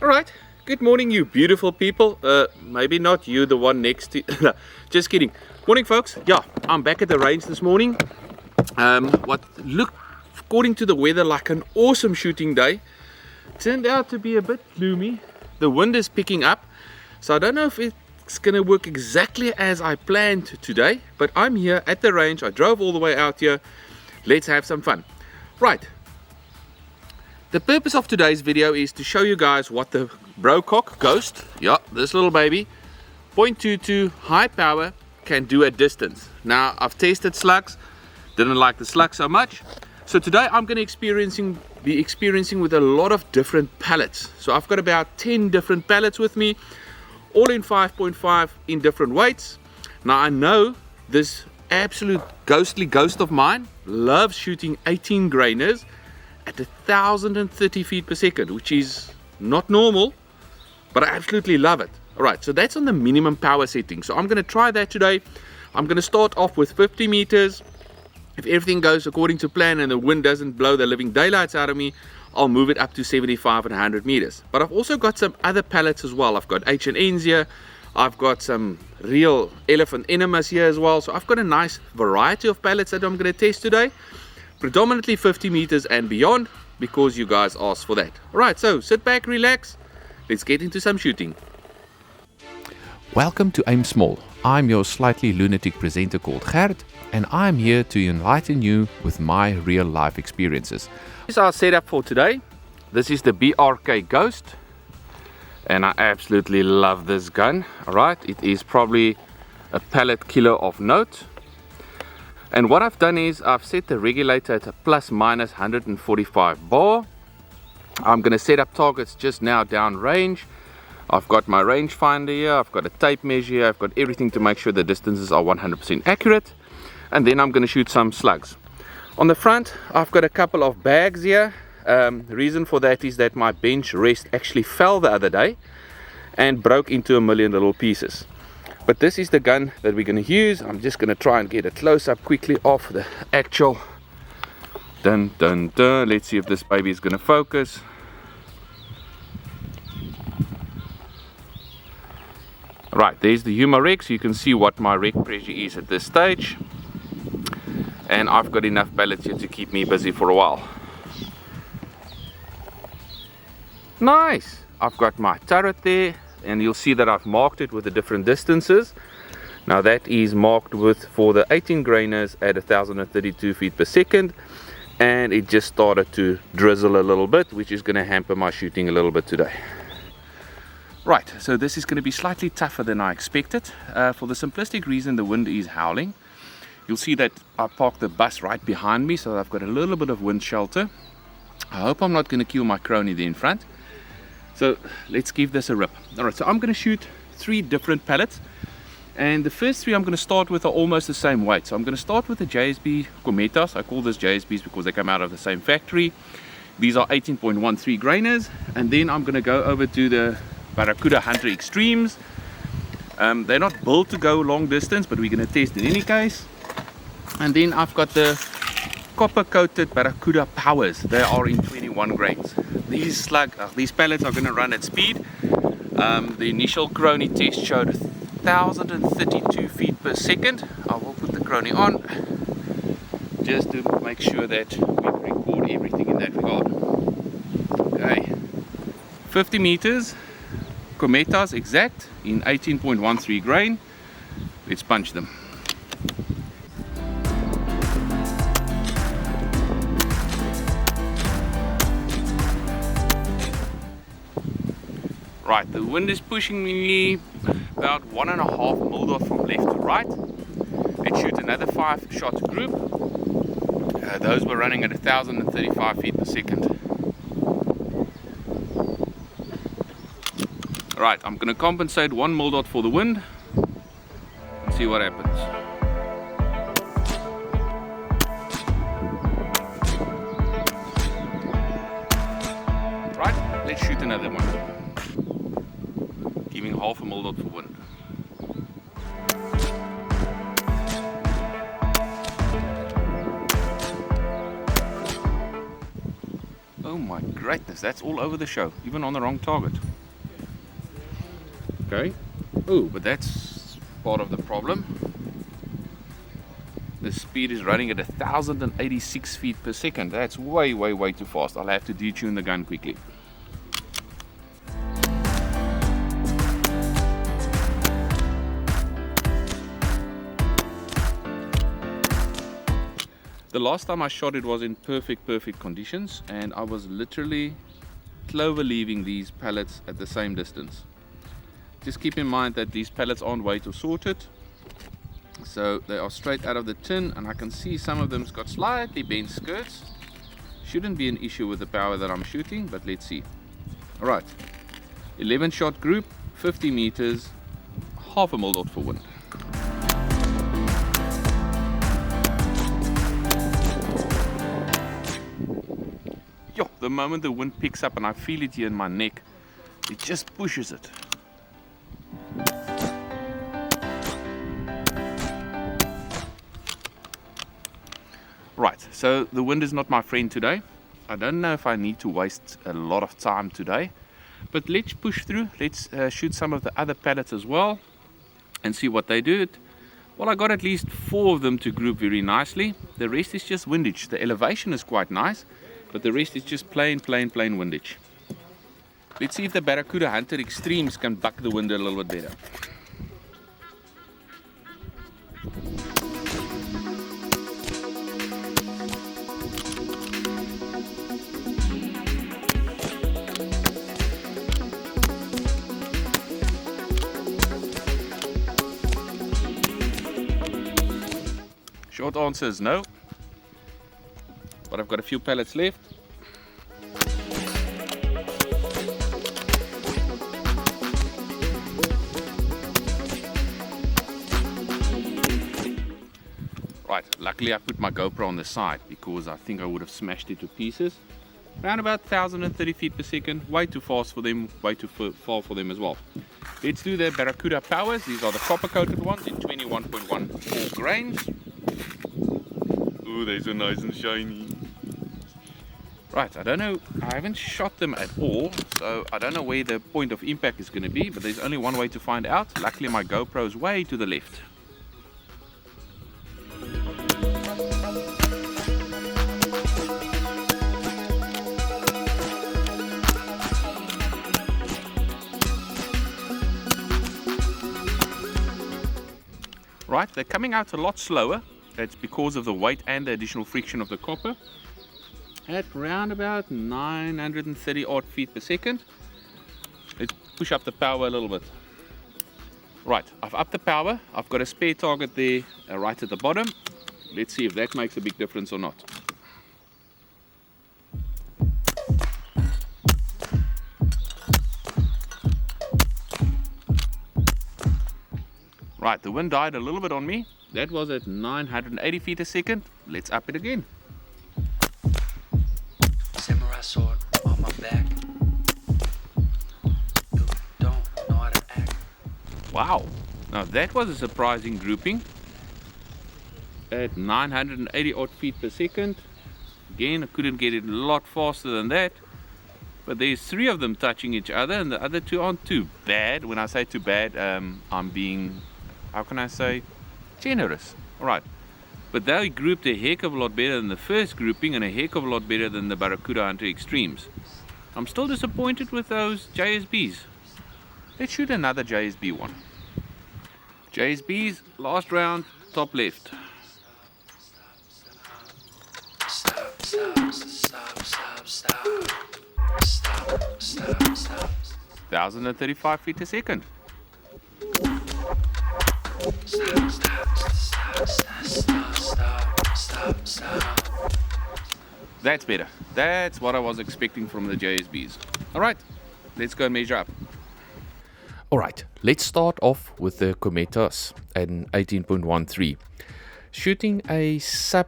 Alright, good morning you beautiful people. Maybe not you, the one next to... No, just kidding. Morning folks. Yeah, I'm back at the range this morning. What looked, according to the weather, like an awesome shooting day turned out to be a bit gloomy. The wind is picking up, so I don't know if it's going to work exactly as I planned today, but I'm here at the range. I drove all the way out here. Let's have some fun. Right. The purpose of today's video is to show you guys what the BRK Ghost, yeah, this little baby, 0.22 high power can do at distance. Now, I've tested slugs, didn't like the slug so much. So today I'm going to be experiencing with a lot of different pellets. So I've got about 10 different pellets with me, all in 5.5 in different weights. Now I know this absolute ghostly ghost of mine loves shooting 18 grainers at 1,030 feet per second, which is not normal, but I absolutely love it. Alright, so that's on the minimum power setting. So I'm going to try that today. I'm going to start off with 50 meters. If everything goes according to plan and the wind doesn't blow the living daylights out of me, I'll move it up to 75 and 100 meters. But I've also got some other pellets as well. I've got H&Ns here. I've got some real elephant enemas here as well. So I've got a nice variety of pellets that I'm going to test today. Predominantly 50 meters and beyond, because you guys asked for that. Alright, so sit back, relax. Let's get into some shooting. Welcome to Aim Small. I'm your slightly lunatic presenter called Gert, and I'm here to enlighten you with my real life experiences. This is our setup for today. This is the BRK Ghost, and I absolutely love this gun. Alright, it is probably a pellet killer of note. And what I've done is I've set the regulator at a plus minus 145 bar. I'm going to set up targets just now down range. I've got my rangefinder here, I've got a tape measure here, I've got everything to make sure the distances are 100% accurate. And then I'm going to shoot some slugs. On the front, I've got a couple of bags here. The reason for that is that my bench rest actually fell the other day and broke into a million little pieces. But this is the gun that we're going to use. I'm just going to try and get a close-up quickly of the actual. Dun dun dun. Let's see if this baby is going to focus. Right, there's the Huma reg, so you can see what my reg pressure is at this stage. And I've got enough pellets here to keep me busy for a while. Nice! I've got my turret there, and you'll see that I've marked it with the different distances. Now that is marked with for the 18 grainers at 1,032 feet per second, and it just started to drizzle a little bit, which is going to hamper my shooting a little bit today. Right, so this is going to be slightly tougher than I expected, for the simplistic reason the wind is howling. You'll see that I parked the bus right behind me, so I've got a little bit of wind shelter. I hope I'm not going to kill my crony there in front. So let's give this a rip. Alright, so I'm going to shoot 3 different pellets, and the first 3 I'm going to start with are almost the same weight. So I'm going to start with the JSB Cometas. I call this JSBs because they come out of the same factory. These are 18.13 grainers, and then I'm going to go over to the Barracuda Hunter Extremes. They're not built to go long distance, but we're going to test in any case. And then I've got the copper coated Barracuda Powers. They are in 21 grains. These pellets are going to run at speed. The initial crony test showed 1,032 feet per second. I will put the crony on just to make sure that we record everything in that regard. Okay, 50 meters, Cometas exact in 18.13 grain. Let's punch them. Right, the wind is pushing me about 1.5 mil dot from left to right. Let's shoot another 5-shot group. Those were running at 1,035 feet per second. Right, I'm going to compensate 1 mil dot for the wind and see what happens. Right, let's shoot another one. Giving half a mil dot for wind. Oh my greatness, that's all over the show, even on the wrong target. Okay. Oh, but that's part of the problem. The speed is running at 1,086 feet per second. That's way, way, way too fast. I'll have to detune the gun quickly. The last time I shot it was in perfect conditions, and I was literally clover leaving these pellets at the same distance. Just keep in mind that these pellets aren't weighed or sorted, so they are straight out of the tin, and I can see some of them's got slightly bent skirts. Shouldn't be an issue with the power that I'm shooting, but let's see. Alright, 11 shot group, 50 meters, half a mil dot for wind. Yo, the moment the wind picks up and I feel it here in my neck, it just pushes it. Right, so the wind is not my friend today. I don't know if I need to waste a lot of time today, but let's push through. Let's shoot some of the other pellets as well and see what they do. Well, I got at least 4 of them to group very nicely. The rest is just windage. The elevation is quite nice, but the rest is just plain windage. Let's see if the Barracuda Hunter Extremes can buck the wind a little bit better. Short answer is no, but I've got a few pellets left. Right, luckily I put my GoPro on the side because I think I would have smashed it to pieces. Around about 1,030 feet per second, way too fast for them, way too far for them as well. Let's do the Barracuda powers. These are the copper coated ones in 21.14 grains. Ooh, they're so nice and shiny. Right, I don't know, I haven't shot them at all, so I don't know where the point of impact is going to be, but there's only one way to find out. Luckily my GoPro is way to the left. Right, they're coming out a lot slower. That's because of the weight and the additional friction of the copper. At round about 930 odd feet per second. Let's push up the power a little bit. Right, I've upped the power. I've got a spare target there right at the bottom. Let's see if that makes a big difference or not. Right, the wind died a little bit on me. That was at 980 feet a second. Let's up it again. Samurai sword on my back. You don't know how to act. Wow, now that was a surprising grouping. At 980 odd feet per second. Again, I couldn't get it a lot faster than that. But there's 3 of them touching each other, and the other 2 aren't too bad. When I say too bad, I'm being, how can I say, generous. Alright, but they grouped a heck of a lot better than the first grouping and a heck of a lot better than the Barracuda Hunter Extremes. I'm still disappointed with those JSBs. Let's shoot another JSB one. JSBs, last round, top left. Stop, stop, stop, stop, stop. Stop, stop, stop. 1,035 feet a second. Stop, stop, stop, stop, stop, stop, stop. That's better. That's what I was expecting from the JSBs. Alright, let's go and measure up. Alright, let's start off with the Cometas at 18.13. Shooting a sub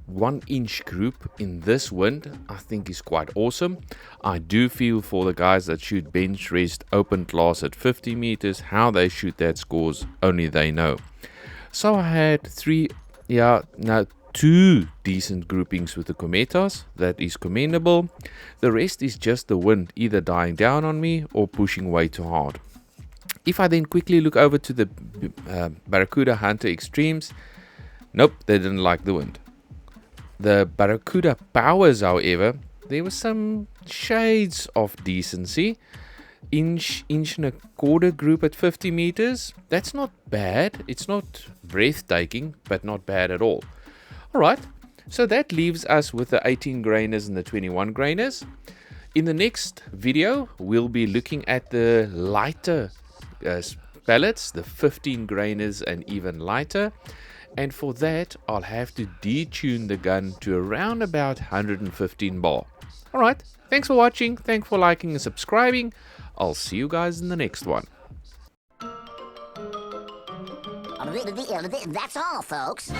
1 inch group in this wind I think is quite awesome. I do feel for the guys that shoot bench rest open class at 50 meters, how they shoot that scores only they know. So I had 2 decent groupings with the Cometas. That is commendable. The rest is just the wind either dying down on me or pushing way too hard. If I then quickly look over to the Barracuda Hunter Extremes, nope, they didn't like the wind. The Barracuda Powers, however, there were some shades of decency. Inch and a quarter group at 50 meters. That's not bad. It's not breathtaking, but not bad at all. Alright, so that leaves us with the 18 grainers and the 21 grainers. In the next video, we'll be looking at the lighter pellets, the 15 grainers and even lighter. And for that, I'll have to detune the gun to around about 115 bar. Alright, thanks for watching, thanks for liking and subscribing. I'll see you guys in the next one. That's all, folks.